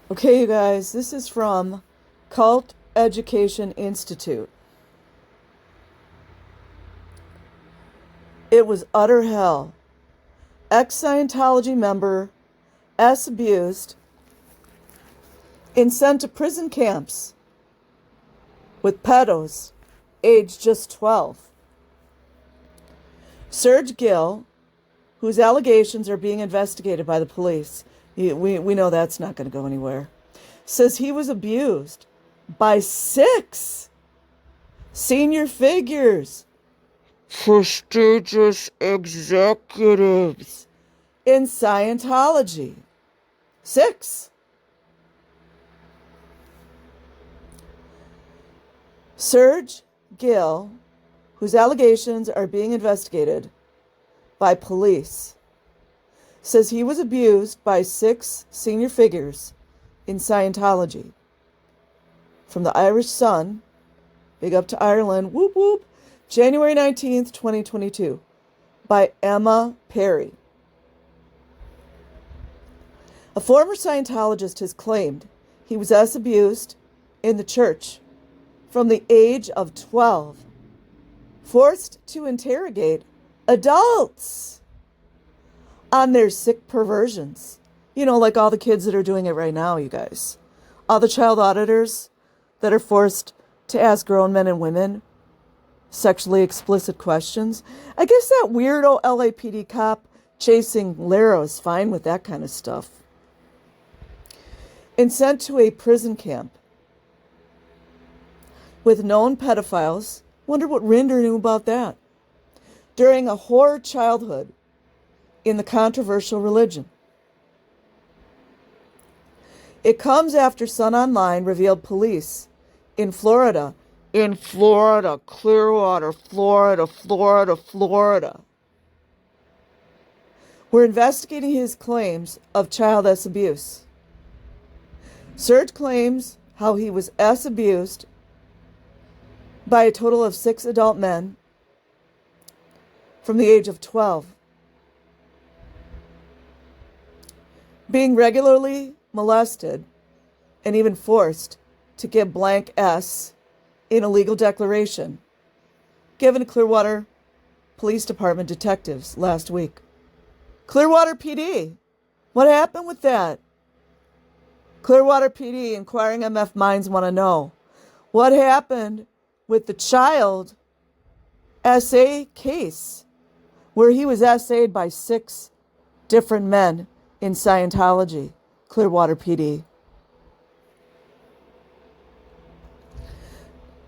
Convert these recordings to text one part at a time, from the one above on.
Okay, you guys, this is from Cult Education Institute. It was utter hell. Ex-Scientology member S abused and sent to prison camps with pedos aged just 12. Serge Gill, whose allegations are being investigated by the police, we know that's not going to go anywhere, says he was abused by 6 senior figures, prestigious executives in Scientology. 6. Serge Gill, whose allegations are being investigated by police, says he was abused by 6 senior figures in Scientology. From the Irish Sun, big up to Ireland, whoop whoop, January 19th, 2022, by Emma Perry. A former Scientologist has claimed he was abused in the church from the age of 12, forced to interrogate adults on their sick perversions. You know, like all the kids that are doing it right now, you guys. All the child auditors that are forced to ask grown men and women sexually explicit questions. I guess that weirdo LAPD cop chasing Lara is fine with that kind of stuff. And sent to a prison camp with known pedophiles. Wonder what Rinder knew about that. During a horror childhood in the controversial religion. It comes after Sun Online revealed police in Florida, Clearwater, Florida, were investigating his claims of child abuse. Serge claims how he was abused by a total of 6 adult men from the age of 12, being regularly molested and even forced to give blank S in a legal declaration given to Clearwater Police Department detectives last week. Clearwater PD, what happened with that? Clearwater PD, inquiring MF minds want to know. What happened with the child SA case where he was SA'd by 6 different men in Scientology? Clearwater PD.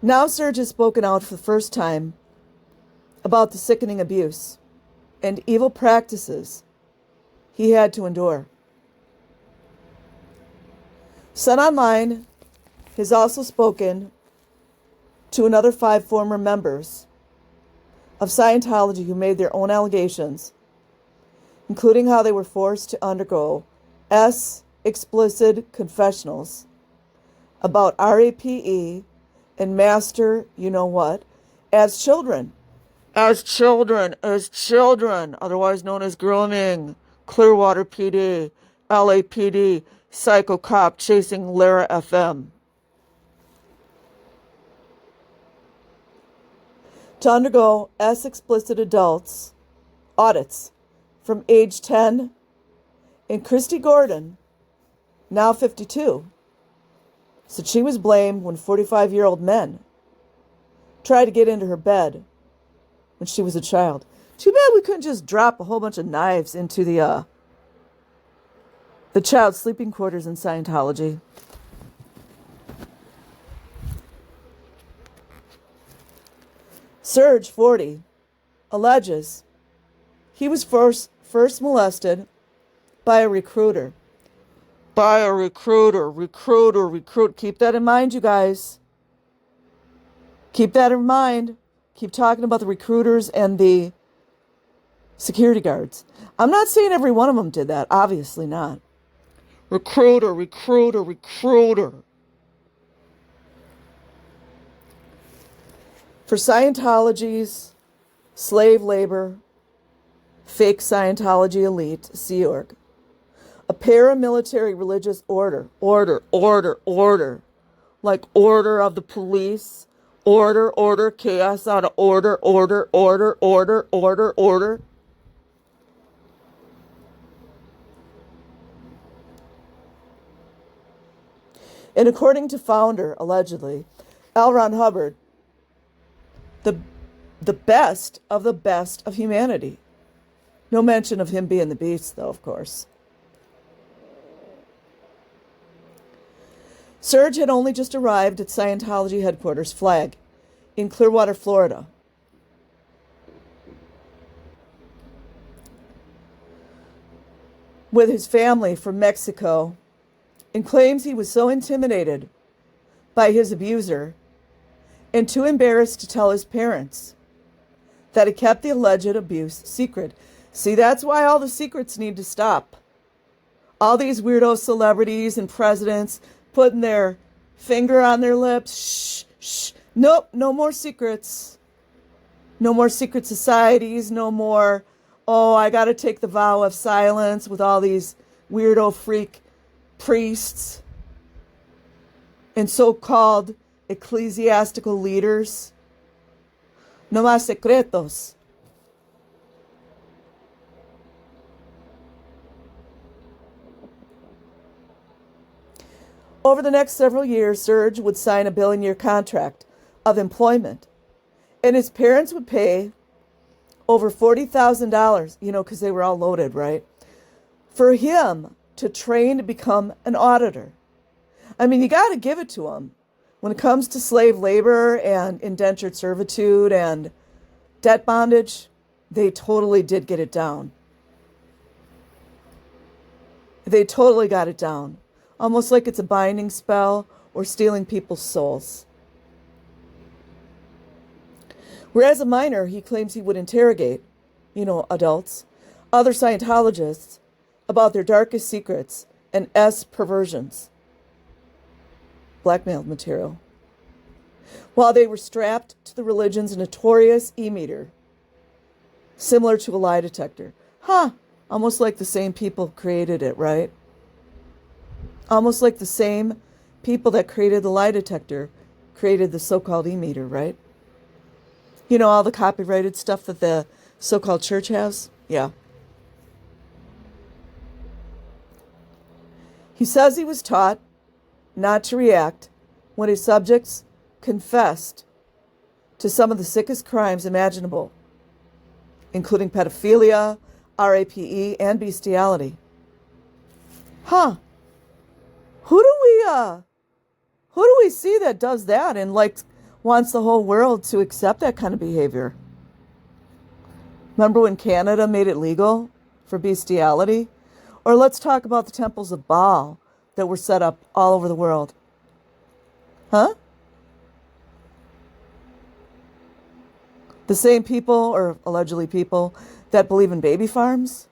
Now Serge has spoken out for the first time about the sickening abuse and evil practices he had to endure. Sun Online has also spoken to another 5 former members of Scientology who made their own allegations, including how they were forced to undergo explicit confessionals about RAPE and master, you know what, as children, otherwise known as grooming. Clearwater PD, LAPD, psycho cop chasing Lara FM. To undergo explicit adults audits from age 10, and Christy Gordon, now 52, said she was blamed when 45-year-old men tried to get into her bed when she was a child. Too bad we couldn't just drop a whole bunch of knives into the child sleeping quarters in Scientology. Serge, 40, alleges he was first molested by a recruiter. Recruit. Keep that in mind, you guys. Keep that in mind. Keep talking about the recruiters and the security guards. I'm not saying every one of them did that. Obviously not. Recruiter. For Scientology's slave labor, fake Scientology elite, Sea Org, a paramilitary religious order, order, like order of the police, order, chaos out of order. And according to founder, allegedly, L. Ron Hubbard, the best of humanity. No mention of him being the beast, though, of course. Serge had only just arrived at Scientology headquarters, Flag, in Clearwater, Florida. With his family from Mexico, and claims he was so intimidated by his abuser and too embarrassed to tell his parents that he kept the alleged abuse secret. See, that's why all the secrets need to stop. All these weirdo celebrities and presidents putting their finger on their lips. Shh. Nope, no more secrets. No more secret societies. No more, oh, I got to take the vow of silence with all these weirdo freak priests and so-called ecclesiastical leaders. No más secretos. Over the next several years, Serge would sign a billion-year contract of employment, and his parents would pay over $40,000, because they were all loaded, right, for him to train to become an auditor. I mean, you got to give it to him. When it comes to slave labor and indentured servitude and debt bondage, they totally did get it down. They totally got it down. Almost like it's a binding spell or stealing people's souls. Whereas a minor, he claims he would interrogate, adults, other Scientologists, about their darkest secrets and perversions. Blackmail material. While they were strapped to the religion's notorious e-meter, similar to a lie detector. Almost like the same people created it, right? Almost like the same people that created the lie detector created the so-called e-meter, right? All the copyrighted stuff that the so-called church has? Yeah. He says he was taught not to react when his subjects confessed to some of the sickest crimes imaginable, including pedophilia, rape, and bestiality. Who do we see that does that and wants the whole world to accept that kind of behavior? Remember when Canada made it legal for bestiality? Or let's talk about the temples of Baal that were set up all over the world. The same people, or allegedly people, that believe in baby farms?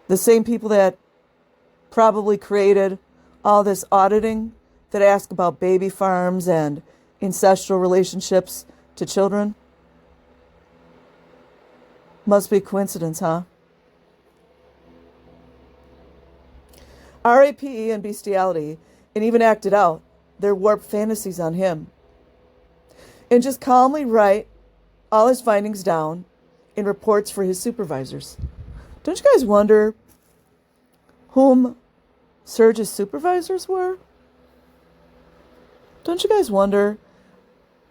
The same people that probably created all this auditing that ask about baby farms and incestual relationships to children? Must be a coincidence, huh? Rape and bestiality, and even acted out their warped fantasies on him. And just calmly write all his findings down in reports for his supervisors. Don't you guys wonder whom Serge's supervisors were? Don't you guys wonder?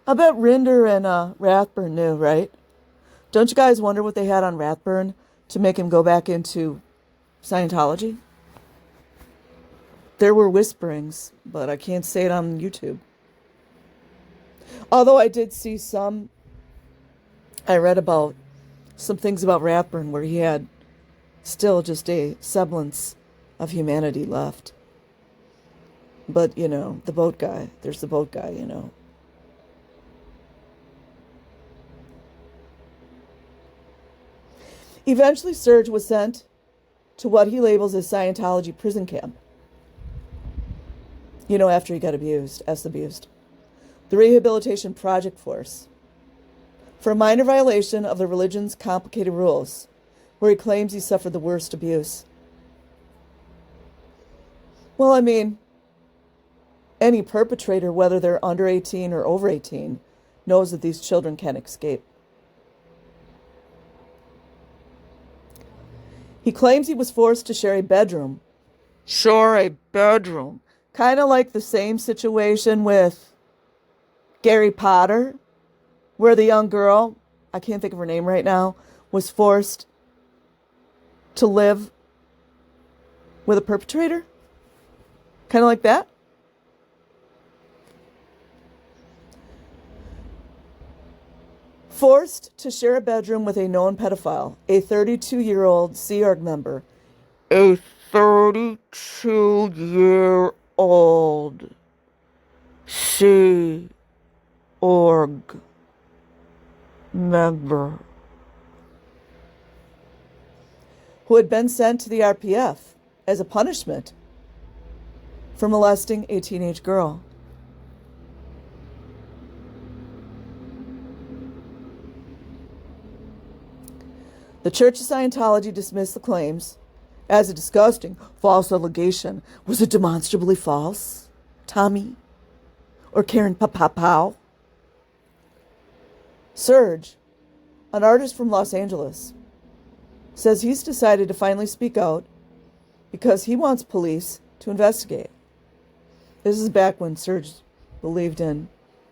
I bet Rinder and Rathburn knew, right? Don't you guys wonder what they had on Rathburn to make him go back into Scientology? There were whisperings, but I can't say it on YouTube. Although I did see I read about some things about Rathburn where he had still just a semblance of humanity left. But, the boat guy, there's the boat guy, Eventually, Serge was sent to what he labels as Scientology prison camp. After he got abused. The Rehabilitation Project Force. For a minor violation of the religion's complicated rules, where he claims he suffered the worst abuse. Well, I mean, any perpetrator, whether they're under 18 or over 18, knows that these children can't escape. He claims he was forced to share a bedroom. Share a bedroom. Kind of like the same situation with Gary Potter, where the young girl, I can't think of her name right now, was forced to live with a perpetrator. Kind of like that. Forced to share a bedroom with a known pedophile, a 32-year-old Sea Org member. A 32-year-old Sea Org member who had been sent to the RPF as a punishment for molesting a teenage girl. The Church of Scientology dismissed the claims as a disgusting false allegation. Was it demonstrably false, Tommy? Or Karen Papapow? Serge, an artist from Los Angeles, says he's decided to finally speak out because he wants police to investigate. This is back when Serge believed in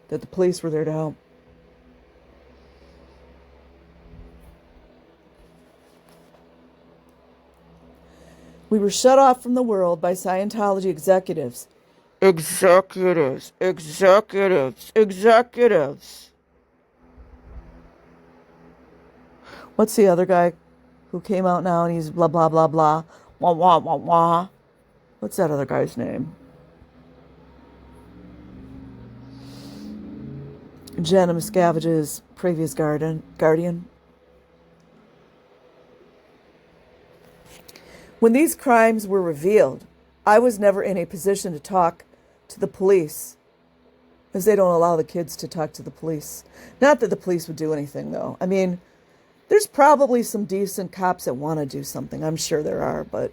that the police were there to help. We were shut off from the world by Scientology executives. Executives. What's the other guy who came out now and he's blah, blah, blah, blah. Wah, wah, wah, wah. What's that other guy's name? Jenna Miscavige's previous guardian. When these crimes were revealed, I was never in a position to talk to the police, as they don't allow the kids to talk to the police. Not that the police would do anything, though. I mean, there's probably some decent cops that want to do something. I'm sure there are, but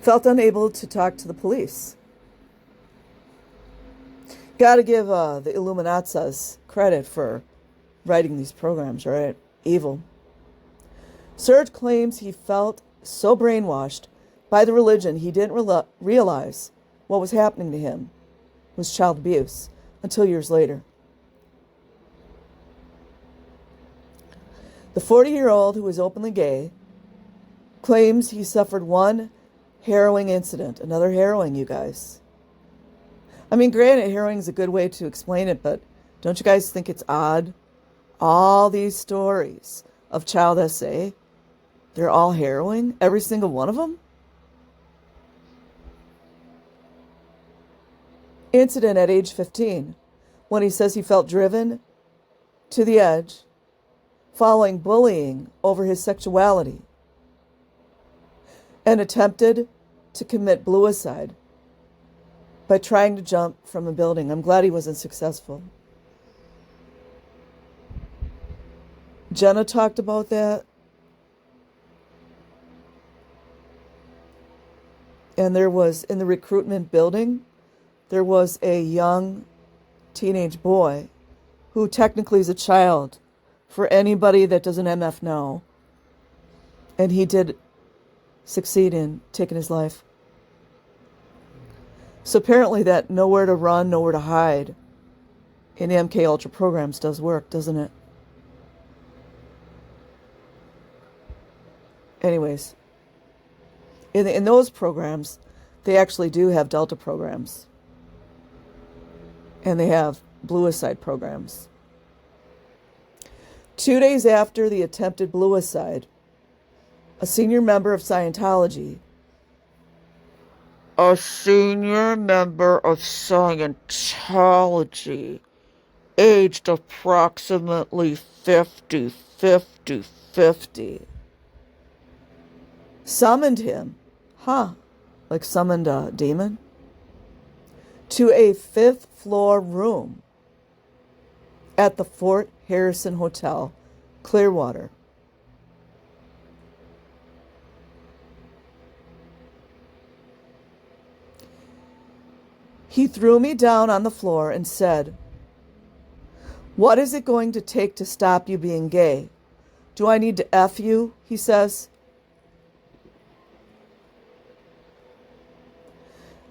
felt unable to talk to the police. Got to give the Illuminatzas credit for writing these programs, right? Evil. Serge claims he felt so brainwashed by the religion he didn't realize what was happening to him was child abuse until years later. The 40-year-old, who is openly gay, claims he suffered one harrowing incident. Another harrowing, you guys. I mean, granted, harrowing is a good way to explain it, but don't you guys think it's odd? All these stories of child SA, they're all harrowing, every single one of them. Incident at age 15, when he says he felt driven to the edge following bullying over his sexuality and attempted to commit bluicide by trying to jump from a building. I'm glad he wasn't successful. Jenna talked about that. And there was, in the recruitment building, there was a young teenage boy who technically is a child for anybody that doesn't MF know. And he did succeed in taking his life. So apparently that nowhere to run, nowhere to hide in MK Ultra programs does work, doesn't it? Anyways, in those programs, they actually do have Delta programs. And they have bluicide programs. 2 days after the attempted bluicide, a senior member of Scientology, aged approximately 50, summoned him, like summoned a demon, to a 5th floor room at the Fort Harrison Hotel, Clearwater. He threw me down on the floor and said, "What is it going to take to stop you being gay? Do I need to F you?" he says.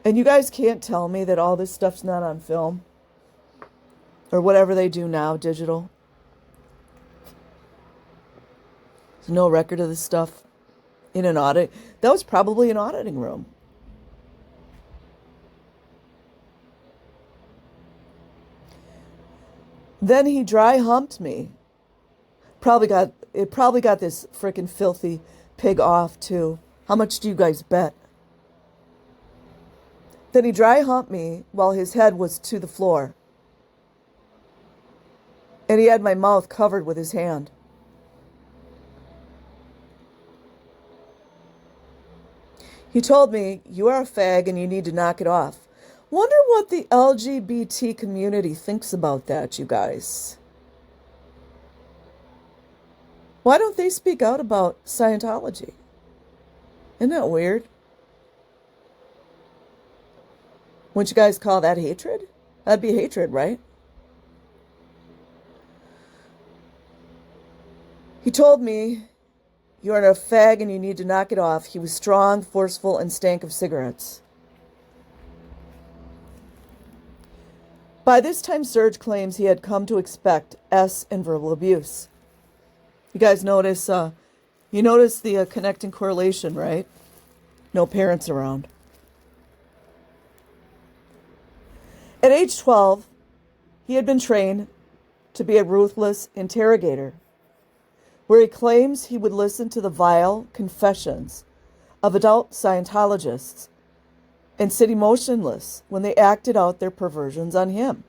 And you guys can't tell me that all this stuff's not on film or whatever they do now, digital. There's no record of this stuff in an audit. That was probably an auditing room. Then he dry humped me. Probably got this frickin' filthy pig off too. How much do you guys bet? Then he dry humped me while his head was to the floor. And he had my mouth covered with his hand. He told me, "You are a fag and you need to knock it off." Wonder what the LGBT community thinks about that, you guys. Why don't they speak out about Scientology? Isn't that weird? Wouldn't you guys call that hatred? That'd be hatred, right? He told me, "You are a fag and you need to knock it off." He was strong, forceful, and stank of cigarettes. By this time, Serge claims he had come to expect S and verbal abuse. You guys notice, you notice the connecting correlation, right? No parents around. At age 12, he had been trained to be a ruthless interrogator, where he claims he would listen to the vile confessions of adult Scientologists and sit emotionless when they acted out their perversions on him.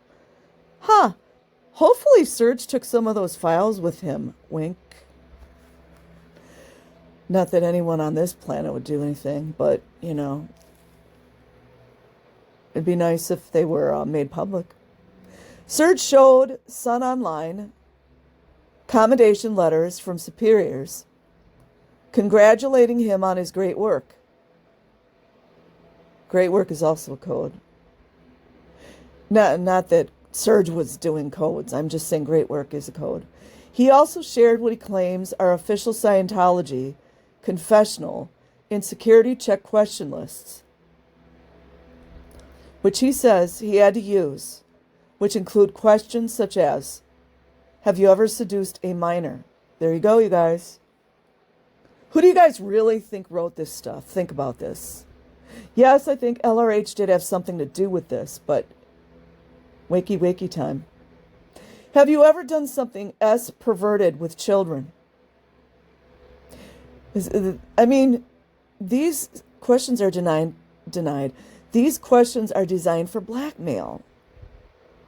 Hopefully Serge took some of those files with him. Wink. Not that anyone on this planet would do anything, but, you know, it'd be nice if they were made public. Serge showed Sun Online commendation letters from superiors congratulating him on his great work. Great work is also a code. Not that Serge was doing codes. I'm just saying great work is a code. He also shared what he claims are official Scientology, confessional, and security check question lists, which he says he had to use, which include questions such as, "Have you ever seduced a minor?" There you go, you guys. Who do you guys really think wrote this stuff? Think about this. Yes, I think LRH did have something to do with this, but wakey time. Have you ever done something S perverted with children? I mean, these questions are denied. These questions are designed for blackmail.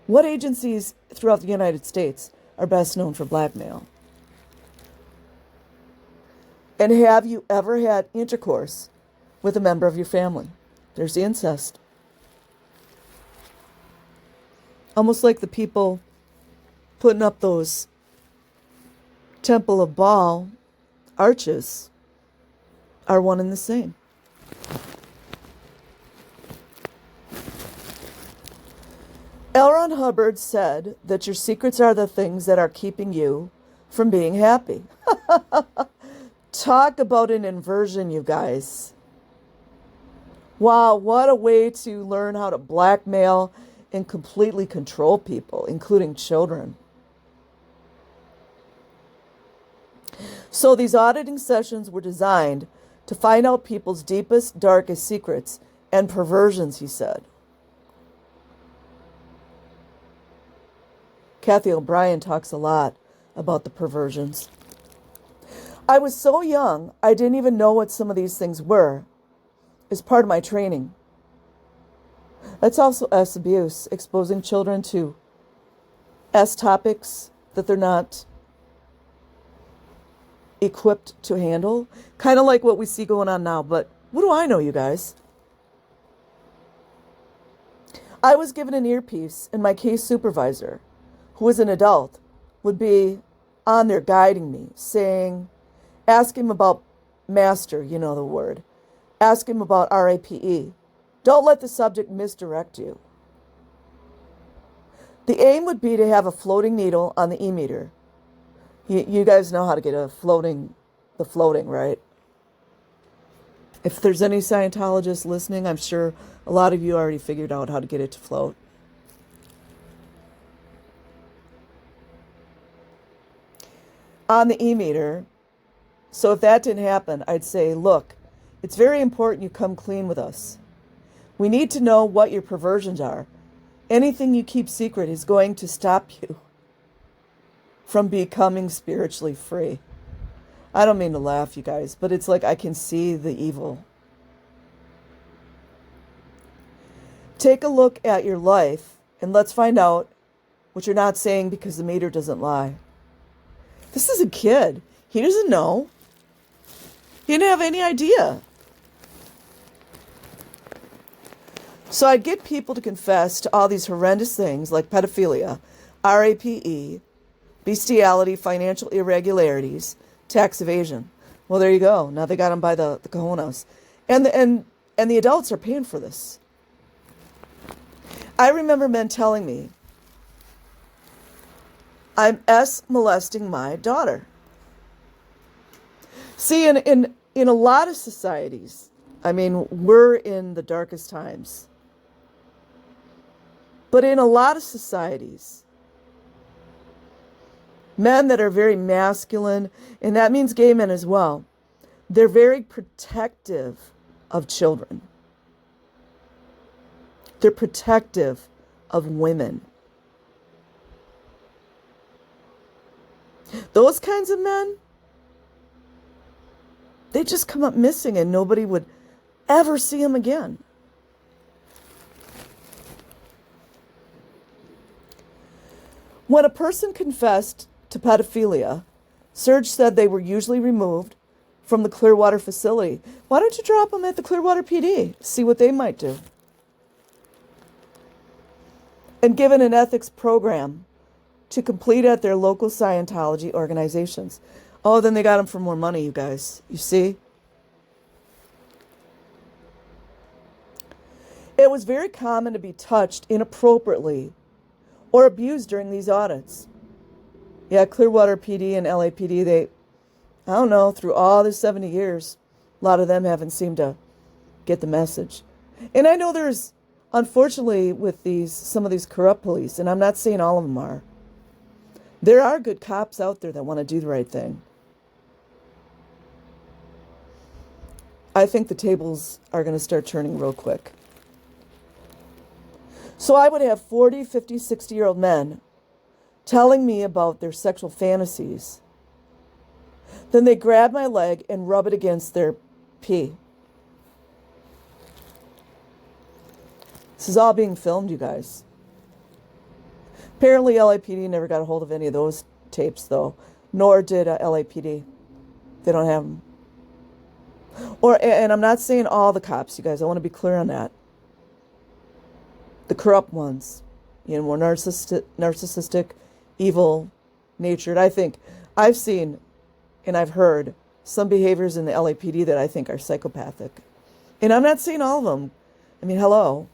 What agencies throughout the United States are best known for blackmail? And have you ever had intercourse with a member of your family? There's the incest. Almost like the people putting up those Temple of Baal arches are one and the same. L. Ron Hubbard said that your secrets are the things that are keeping you from being happy. Talk about an inversion, you guys. Wow, what a way to learn how to blackmail and completely control people, including children. So these auditing sessions were designed to find out people's deepest, darkest secrets and perversions, he said. Kathy O'Brien talks a lot about the perversions. I was so young, I didn't even know what some of these things were as part of my training. That's also S abuse, exposing children to S topics that they're not equipped to handle. Kind of like what we see going on now, but what do I know, you guys? I was given an earpiece, and my case supervisor, who was an adult, would be on there guiding me, saying, ask him about master, you know the word. Ask him about RAPE. Don't let the subject misdirect you. The aim would be to have a floating needle on the e-meter. You guys know how to get the floating, right? If there's any Scientologists listening, I'm sure a lot of you already figured out how to get it to float. On the e-meter, so if that didn't happen, I'd say, look, it's very important you come clean with us. We need to know what your perversions are. Anything you keep secret is going to stop you from becoming spiritually free. I don't mean to laugh, you guys, but it's like I can see the evil. Take a look at your life and let's find out what you're not saying, because the meter doesn't lie. This is a kid. He doesn't know. He didn't have any idea. So I'd get people to confess to all these horrendous things like pedophilia, RAPE, bestiality, financial irregularities, tax evasion. Well, there you go. Now they got them by the cojones. And the adults are paying for this. I remember men telling me, I'm molesting my daughter. See, in a lot of societies, I mean, we're in the darkest times. But in a lot of societies, men that are very masculine, and that means gay men as well, they're very protective of children. They're protective of women. Those kinds of men, they just come up missing and nobody would ever see them again. When a person confessed to pedophilia, Serge said they were usually removed from the Clearwater facility. Why don't you drop them at the Clearwater PD? See what they might do. And given an ethics program to complete at their local Scientology organizations. Oh, then they got them for more money, you guys. You see? It was very common to be touched inappropriately or abused during these audits. Yeah, Clearwater PD and LAPD, they, I don't know, through all the 70 years, a lot of them haven't seemed to get the message. And I know there's, unfortunately, with some of these corrupt police, and I'm not saying all of them are, there are good cops out there that want to do the right thing. I think the tables are going to start turning real quick. So I would have 40, 50, 60-year-old men telling me about their sexual fantasies. Then they grab my leg and rub it against their pee. This is all being filmed, you guys. Apparently LAPD never got a hold of any of those tapes, though. Nor did LAPD. They don't have them. And I'm not saying all the cops, you guys. I want to be clear on that. The corrupt ones, more narcissistic, evil natured. I think I've seen and I've heard some behaviors in the LAPD that I think are psychopathic. And I'm not saying all of them. I mean, hello.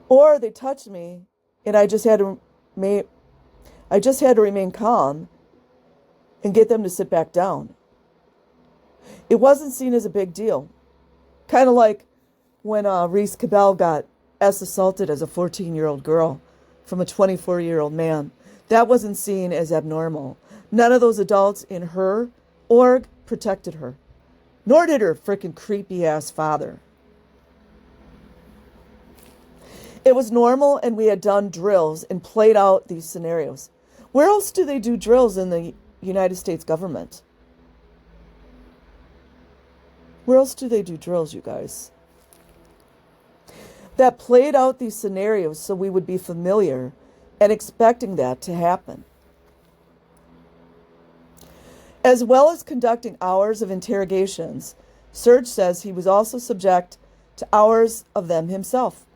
Or they touched me and I just had to remain calm and get them to sit back down. It wasn't seen as a big deal. Kind of like when Reese Cabell got assaulted as a 14-year-old girl from a 24-year-old man. That wasn't seen as abnormal. None of those adults in her org protected her. Nor did her freaking creepy-ass father. It was normal, and we had done drills and played out these scenarios. Where else do they do drills in the United States government? Where else do they do drills, you guys? That played out these scenarios so we would be familiar and expecting that to happen. As well as conducting hours of interrogations, Serge says he was also subject to hours of them himself.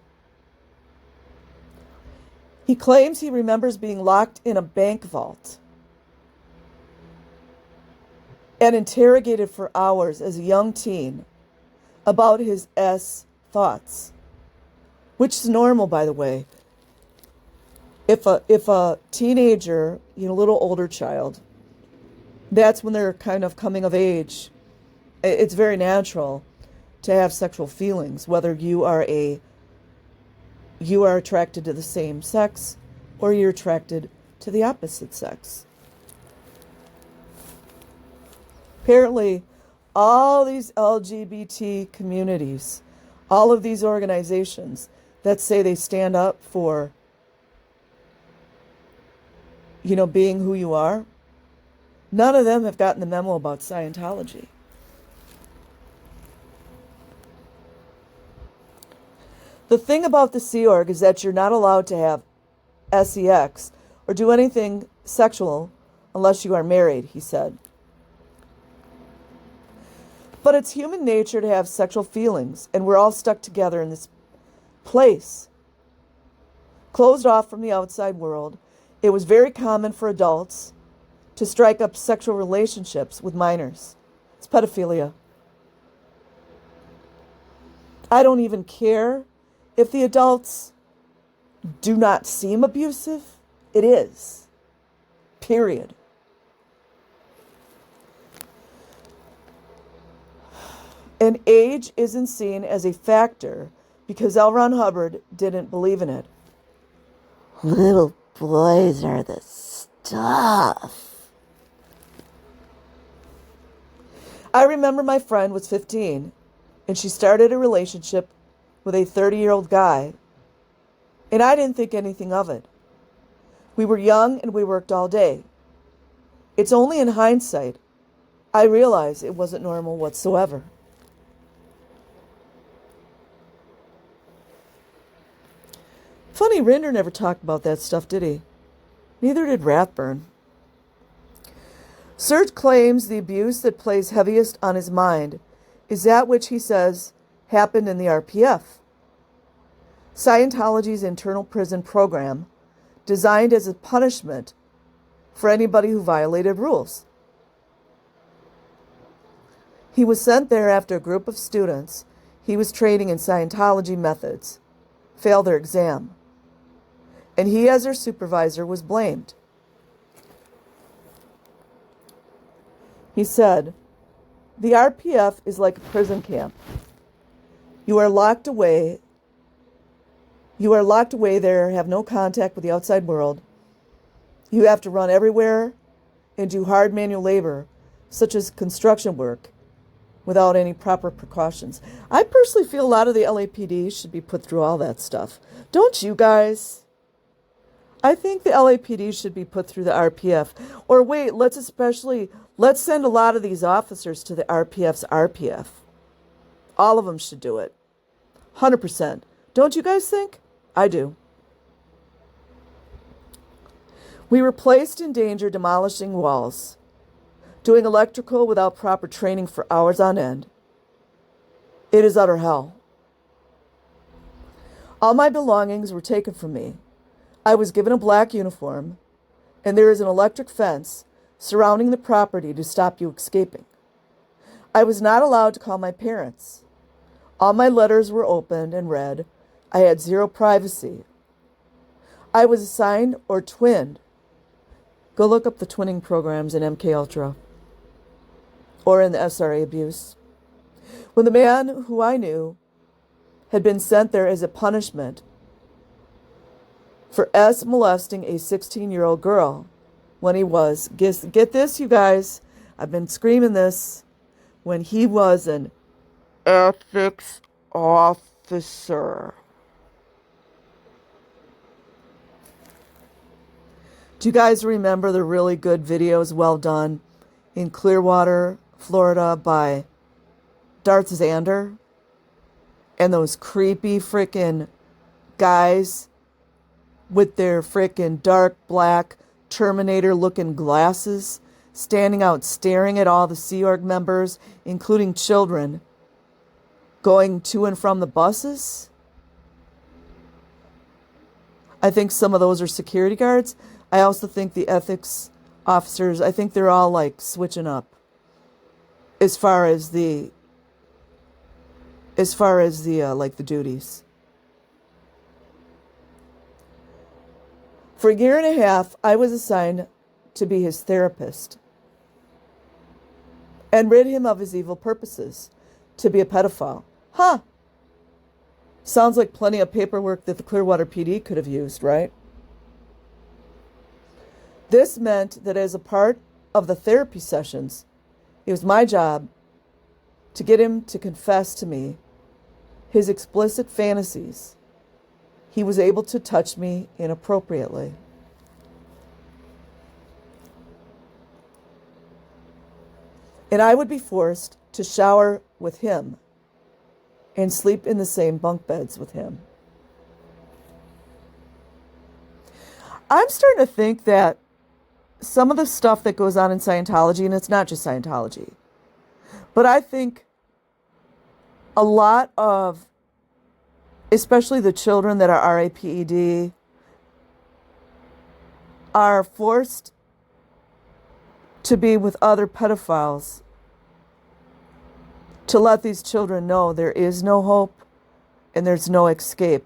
He claims he remembers being locked in a bank vault and interrogated for hours as a young teen about his thoughts, which is normal, by the way. If a teenager, a little older child, that's when they're kind of coming of age. It's very natural to have sexual feelings, whether you are attracted to the same sex or you're attracted to the opposite sex. Apparently, all these LGBT communities, all of these organizations that say they stand up for, being who you are, none of them have gotten the memo about Scientology. The thing about the Sea Org is that you're not allowed to have sex or do anything sexual unless you are married, he said. But it's human nature to have sexual feelings, and we're all stuck together in this place, closed off from the outside world. It was very common for adults to strike up sexual relationships with minors. It's pedophilia. I don't even care if the adults do not seem abusive. It is. Period. And age isn't seen as a factor because L. Ron Hubbard didn't believe in it. Little boys are the stuff. I remember my friend was 15 and she started a relationship with a 30-year-old guy, and I didn't think anything of it. We were young and we worked all day. It's only in hindsight I realize it wasn't normal whatsoever. Funny, Rinder never talked about that stuff, did he? Neither did Rathburn. Serge claims the abuse that plays heaviest on his mind is that which he says happened in the RPF, Scientology's internal prison program, designed as a punishment for anybody who violated rules. He was sent there after a group of students he was training in Scientology methods failed their exam, and he, as their supervisor, was blamed. He said, "The RPF is like a prison camp. You are locked away there, have no contact with the outside world. You have to run everywhere and do hard manual labor, such as construction work, without any proper precautions." I personally feel a lot of the LAPD should be put through all that stuff. Don't you guys? I think the LAPD should be put through the RPF. Or wait, let's send a lot of these officers to the RPF's RPF. All of them should do it. 100%. Don't you guys think? I do. We were placed in danger demolishing walls, doing electrical without proper training for hours on end. It is utter hell. All my belongings were taken from me. I was given a black uniform, and there is an electric fence surrounding the property to stop you escaping. I was not allowed to call my parents. All my letters were opened and read. I had zero privacy. I was assigned or twinned. Go look up the twinning programs in MK Ultra or in the SRA abuse. When the man who I knew had been sent there as a punishment for molesting a 16-year-old girl when he was, get this, you guys, I've been screaming this, when he was an ethics officer. Do you guys remember the really good videos well done in Clearwater, Florida by Darth Xander? And those creepy frickin' guys with their frickin' dark black Terminator-looking glasses standing out staring at all the Sea Org members, including children, going to and from the buses? I think some of those are security guards. I also think the ethics officers, I think they're all like switching up as far as the like the duties. For a year and a half, I was assigned to be his therapist and rid him of his evil purposes, to be a pedophile. Huh. Sounds like plenty of paperwork that the Clearwater PD could have used, right? This meant that as a part of the therapy sessions, it was my job to get him to confess to me his explicit fantasies. He was able to touch me inappropriately. And I would be forced to shower with him and sleep in the same bunk beds with him. I'm starting to think that some of the stuff that goes on in Scientology, and it's not just Scientology, but I think a lot of, especially the children that are RAPED, are forced to be with other pedophiles to let these children know there is no hope and there's no escape.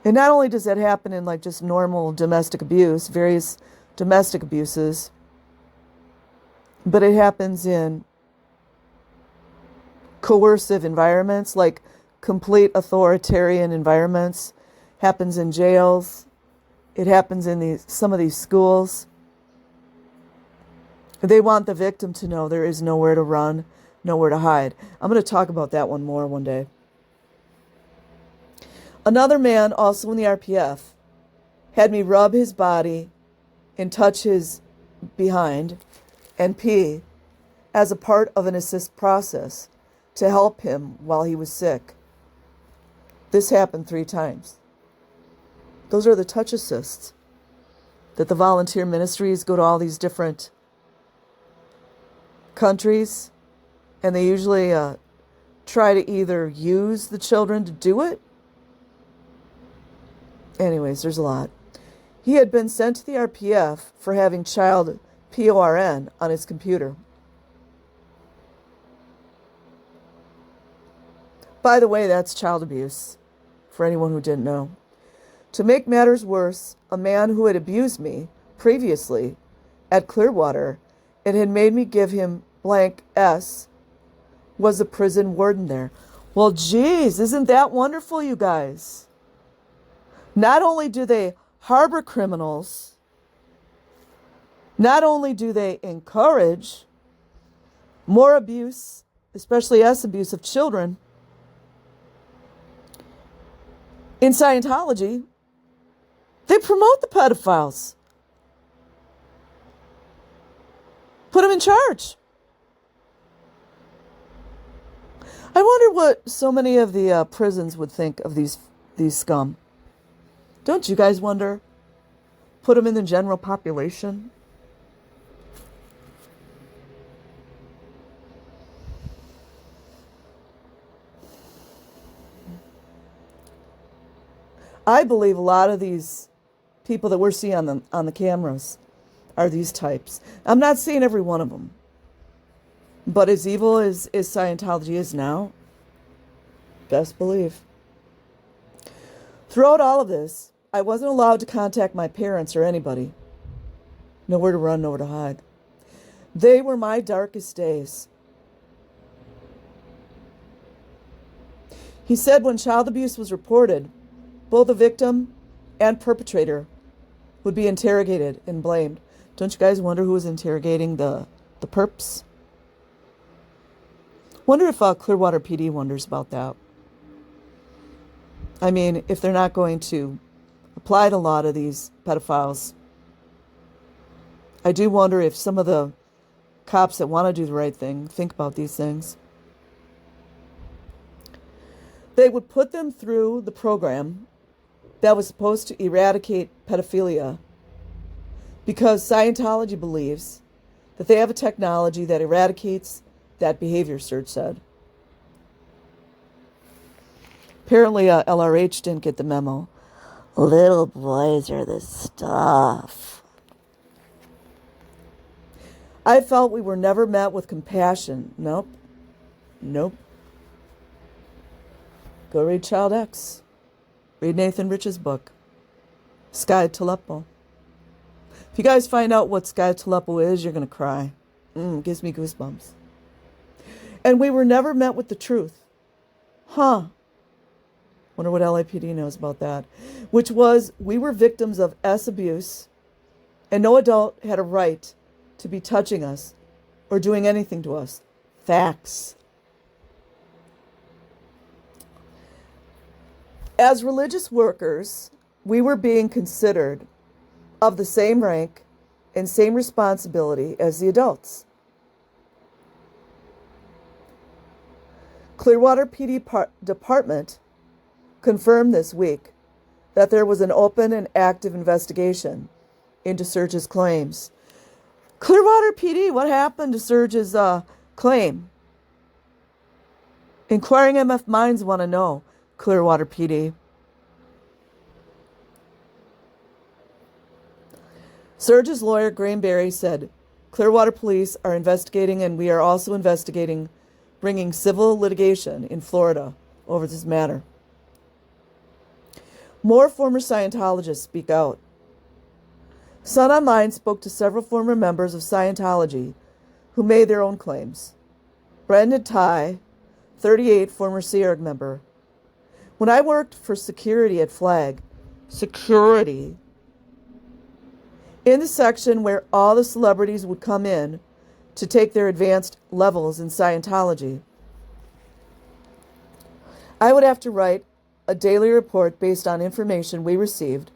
And not only does that happen in like just normal domestic abuse, various domestic abuses, but it happens in coercive environments, like complete authoritarian environments, happens in jails, it happens in some of these schools. They want the victim to know there is nowhere to run, nowhere to hide. I'm going to talk about that one more one day. Another man, also in the RPF, had me rub his body and touch his behind and pee as a part of an assist process to help him while he was sick. This happened 3 times. Those are the touch assists that the volunteer ministries go to all these different countries, and they usually try to either use the children to do it. Anyways, there's a lot. He had been sent to the RPF for having child PORN on his computer. By the way, that's child abuse, for anyone who didn't know. To make matters worse, a man who had abused me previously at Clearwater and had made me give him blank S was the prison warden there. Well, geez, isn't that wonderful, you guys? Not only do they harbor criminals, not only do they encourage more abuse, especially S abuse of children, in Scientology, they promote the pedophiles. Put them in charge. I wonder what so many of the prisons would think of these scum. Don't you guys wonder? Put them in the general population. I believe a lot of these people that we're seeing on the cameras are these types. I'm not saying every one of them. But as evil as Scientology is now, best believe. Throughout all of this, I wasn't allowed to contact my parents or anybody. Nowhere to run, nowhere to hide. They were my darkest days. He said when child abuse was reported, both the victim and perpetrator would be interrogated and blamed. Don't you guys wonder who was interrogating the perps? Wonder if Clearwater PD wonders about that. I mean, if they're not going to apply the law to these pedophiles, I do wonder if some of the cops that want to do the right thing think about these things. They would put them through the program that was supposed to eradicate pedophilia because Scientology believes that they have a technology that eradicates that behavior, Serge said. Apparently, LRH didn't get the memo. Little boys are the stuff. I felt we were never met with compassion. Nope. Go read Child X. Read Nathan Rich's book, Sky Telepo. If you guys find out what Sky Telepo is, you're going to cry. Gives me goosebumps. And we were never met with the truth. Wonder what LAPD knows about that. Which was, we were victims of S abuse, and no adult had a right to be touching us or doing anything to us. Facts. As religious workers, we were being considered of the same rank and same responsibility as the adults. Clearwater PD Department confirmed this week that there was an open and active investigation into Serge's claims. Clearwater PD, what happened to Serge's claim? Inquiring MF minds want to know, Clearwater PD. Serge's lawyer, Graham Berry, said, Clearwater police are investigating, and we are also investigating bringing civil litigation in Florida over this matter. More former Scientologists speak out. Sun Online spoke to several former members of Scientology who made their own claims. Brendan Ty, 38, former Sea Org member. When I worked for security at Flag, security, in the section where all the celebrities would come in to take their advanced levels in Scientology, I would have to write a daily report based on information we received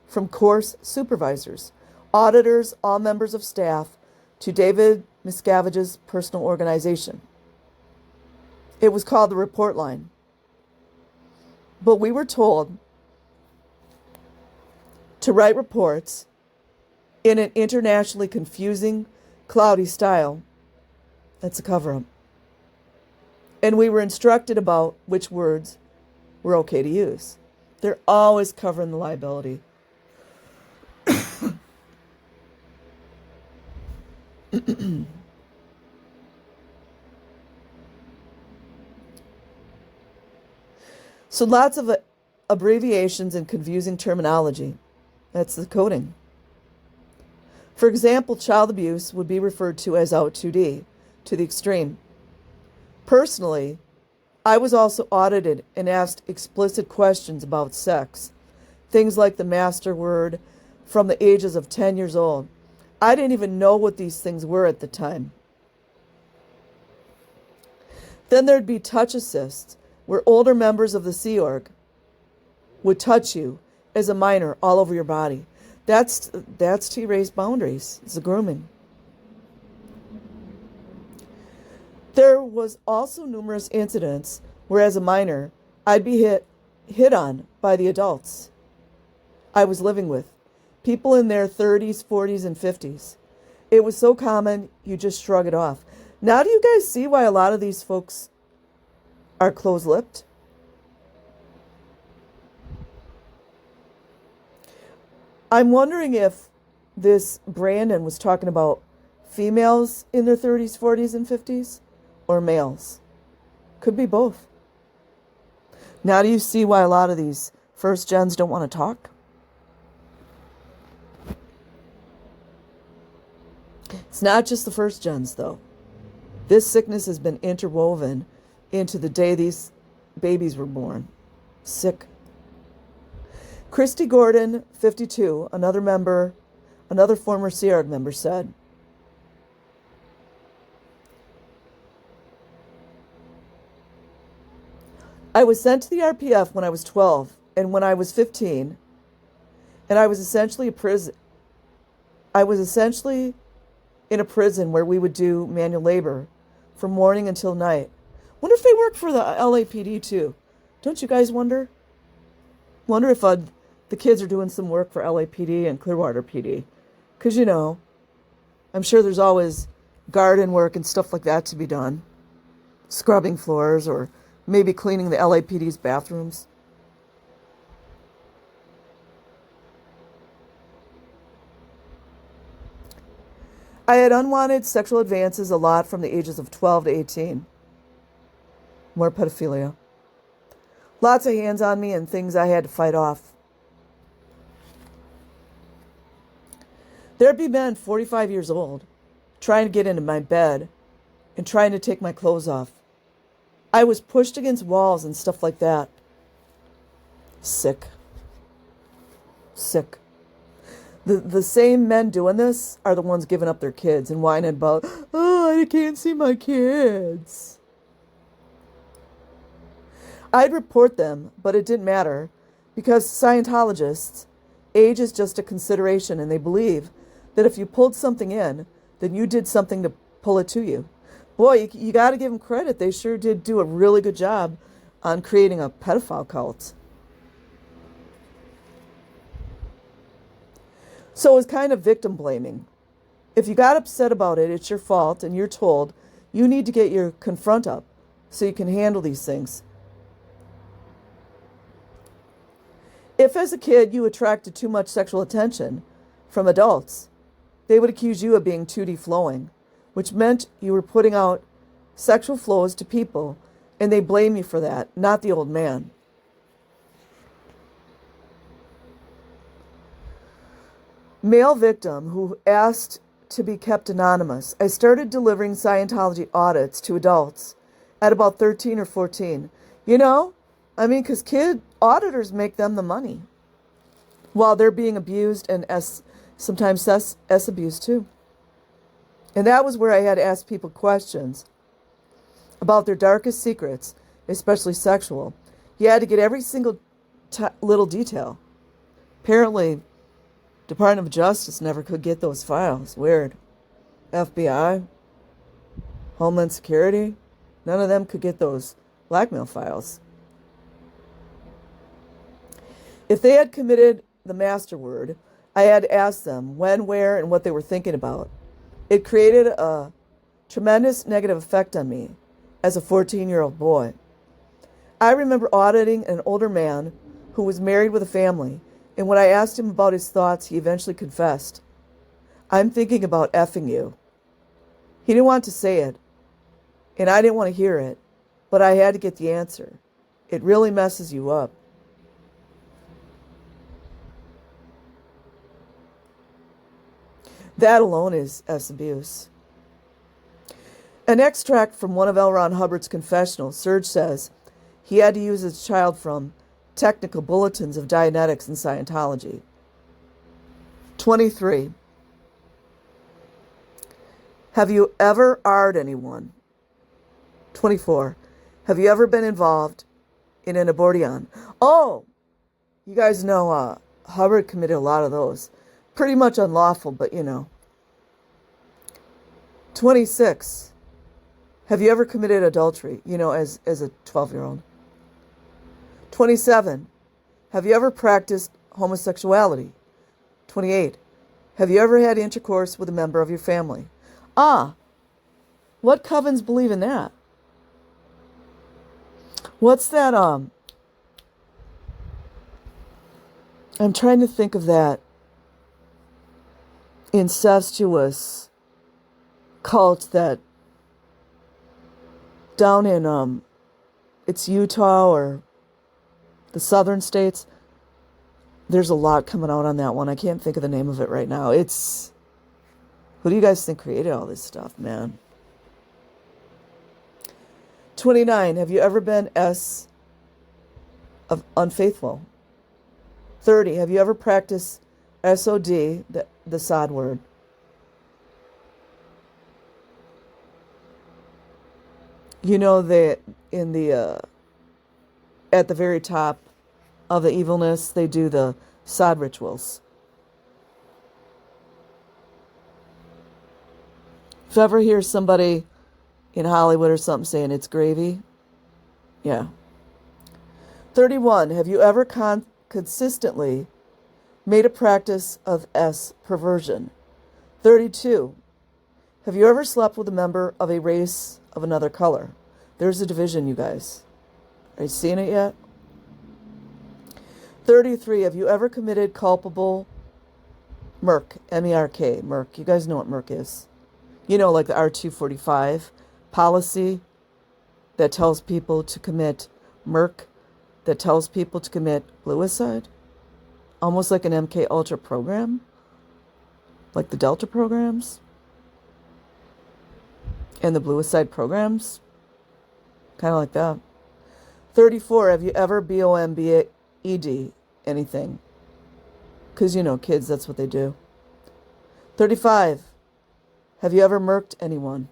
from course supervisors, auditors, all members of staff, to David Miscavige's personal organization. It was called the report line. But we were told to write reports in an internationally confusing, cloudy style. That's a cover-up. And we were instructed about which words were okay to use. They're always covering the liability. So lots of abbreviations and confusing terminology. That's the coding. For example, child abuse would be referred to as out 2D, to the extreme. Personally, I was also audited and asked explicit questions about sex. Things like the master word from the ages of 10 years old. I didn't even know what these things were at the time. Then there'd be touch assists, where older members of the Sea Org would touch you as a minor all over your body. That's to erase boundaries. It's a grooming. There was also numerous incidents where, as a minor, I'd be hit on by the adults I was living with, people in their 30s, 40s, and 50s. It was so common, you just shrug it off. Now do you guys see why a lot of these folks are close-lipped? I'm wondering if this Brandon was talking about females in their 30s, 40s, and 50s, or males. Could be both. Now do you see why a lot of these first gens don't want to talk? It's not just the first gens, though. This sickness has been interwoven into the day these babies were born. Sick. Christy Gordon, 52, another former Sea Org member, said, I was sent to the RPF when I was 12, and when I was 15, and I was essentially in a prison where we would do manual labor from morning until night. Wonder if they work for the LAPD too. Don't you guys wonder? Wonder if the kids are doing some work for LAPD and Clearwater PD. Because, I'm sure there's always garden work and stuff like that to be done. Scrubbing floors or maybe cleaning the LAPD's bathrooms. I had unwanted sexual advances a lot from the ages of 12 to 18. More pedophilia. Lots of hands on me and things I had to fight off. There'd be men 45 years old trying to get into my bed and trying to take my clothes off. I was pushed against walls and stuff like that. Sick. Sick. The same men doing this are the ones giving up their kids and whining about, oh, I can't see my kids. I'd report them, but it didn't matter because Scientologists, age is just a consideration, and they believe that if you pulled something in, then you did something to pull it to you. Boy, you got to give them credit. They sure did do a really good job on creating a pedophile cult. So it was kind of victim blaming. If you got upset about it, it's your fault, and you're told you need to get your confront up so you can handle these things. If as a kid you attracted too much sexual attention from adults, they would accuse you of being 2D flowing, which meant you were putting out sexual flows to people, and they blame you for that, not the old man. Male victim who asked to be kept anonymous. I started delivering Scientology audits to adults at about 13 or 14. Because kid auditors make them the money while they're being abused and sometimes S abused too. And that was where I had to ask people questions about their darkest secrets, especially sexual. You had to get every single little detail. Apparently, Department of Justice never could get those files. Weird. FBI, Homeland Security, none of them could get those blackmail files. If they had committed the master word, I had to ask them when, where, and what they were thinking about. It created a tremendous negative effect on me as a 14-year-old boy. I remember auditing an older man who was married with a family, and when I asked him about his thoughts, he eventually confessed, I'm thinking about effing you. He didn't want to say it, and I didn't want to hear it, but I had to get the answer. It really messes you up. That alone is S abuse. An extract from one of L. Ron Hubbard's confessionals, Serge says he had to use his child from Technical Bulletins of Dianetics and Scientology. 23. Have you ever AR'd anyone? 24. Have you ever been involved in an abortion? Oh, you guys know Hubbard committed a lot of those. Pretty much unlawful, but 26. Have you ever committed adultery, as a 12-year-old? 27. Have you ever practiced homosexuality? 28. Have you ever had intercourse with a member of your family? What covens believe in that? What's that, I'm trying to think of that incestuous cult that down in, it's Utah or the southern states. There's a lot coming out on that one. I can't think of the name of it right now. Who do you guys think created all this stuff, man? 29. Have you ever been unfaithful? 30. Have you ever practiced SOD, the SOD word? That at the very top of the evilness, they do the sod rituals. If you ever hear somebody in Hollywood or something saying it's gravy, yeah. 31. Have you ever consistently made a practice of perversion? 32. Have you ever slept with a member of a race of another color? There's a division, you guys. Are you seeing it yet? 33. Have you ever committed culpable merc? M-E-R-K, merc. You guys know what merc is. Like the R245 policy that tells people to commit merc that tells people to commit bluicide, almost like an MK Ultra program, like the Delta programs and the bluicide programs, kind of like that. 34, have you ever BOMBED anything? Because, you know, kids, that's what they do. 35, have you ever murked anyone?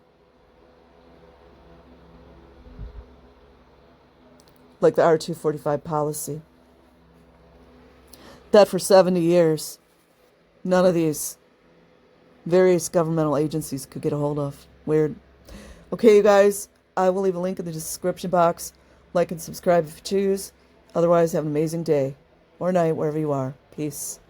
Like the R245 policy. That for 70 years, none of these various governmental agencies could get a hold of. Weird. Okay, you guys, I will leave a link in the description box. Like and subscribe if you choose. Otherwise, have an amazing day or night, wherever you are. Peace.